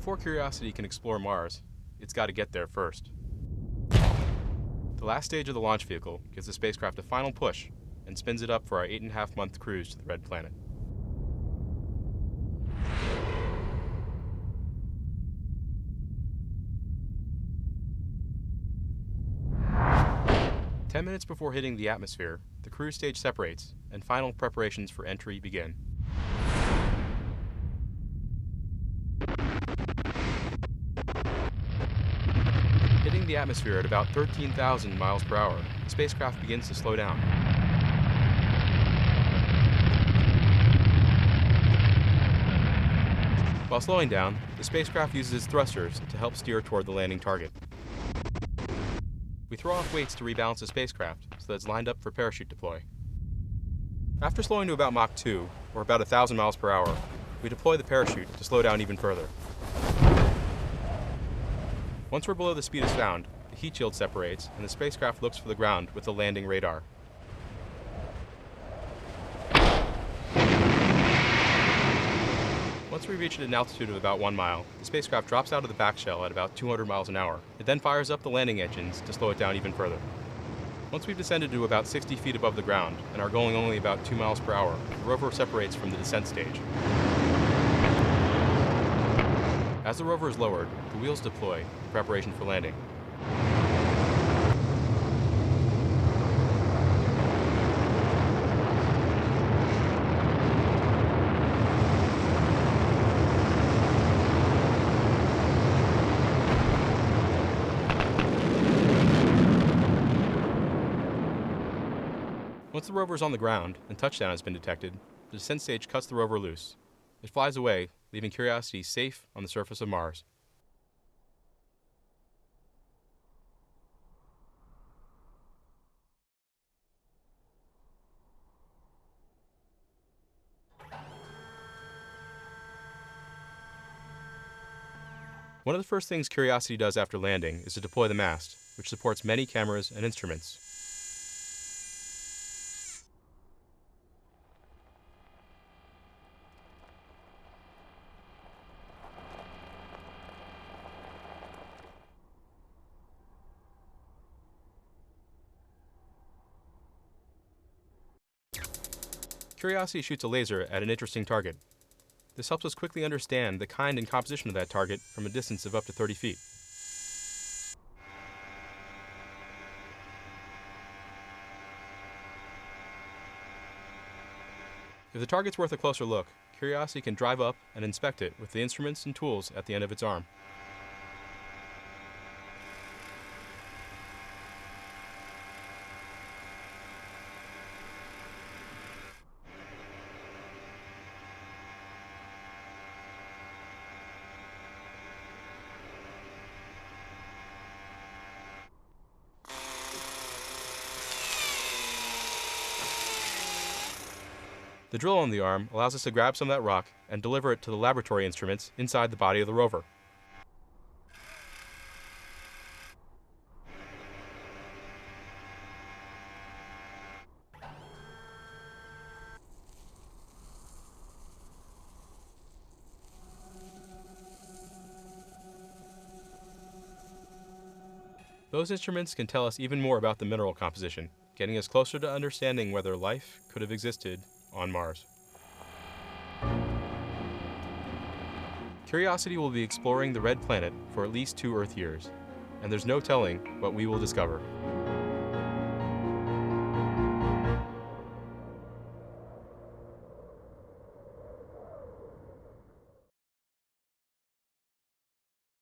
Before Curiosity can explore Mars, it's got to get there first. The last stage of the launch vehicle gives the spacecraft a final push and spins it up for our 8.5-month cruise to the Red Planet. Ten minutes before hitting the atmosphere, the cruise stage separates and final preparations for entry begin. Hitting the atmosphere at about 13,000 miles per hour, the spacecraft begins to slow down. While slowing down, the spacecraft uses its thrusters to help steer toward the landing target. We throw off weights to rebalance the spacecraft so that it's lined up for parachute deploy. After slowing to about Mach 2, or about 1,000 miles per hour, we deploy the parachute to slow down even further. Once we're below the speed of sound, the heat shield separates and the spacecraft looks for the ground with the landing radar. Once we reach an altitude of about 1 mile, the spacecraft drops out of the back shell at about 200 miles an hour. It then fires up the landing engines to slow it down even further. Once we've descended to about 60 feet above the ground and are going only about 2 miles per hour, the rover separates from the descent stage. As the rover is lowered, the wheels deploy in preparation for landing. Once the rover is on the ground and touchdown has been detected, the descent stage cuts the rover loose. It flies away, leaving Curiosity safe on the surface of Mars. One of the first things Curiosity does after landing is to deploy the mast, which supports many cameras and instruments. Curiosity shoots a laser at an interesting target. This helps us quickly understand the kind and composition of that target from a distance of up to 30 feet. If the target's worth a closer look, Curiosity can drive up and inspect it with the instruments and tools at the end of its arm. The drill on the arm allows us to grab some of that rock and deliver it to the laboratory instruments inside the body of the rover. Those instruments can tell us even more about the mineral composition, getting us closer to understanding whether life could have existed on Mars. Curiosity will be exploring the Red Planet for at least 2 Earth years, and there's no telling what we will discover.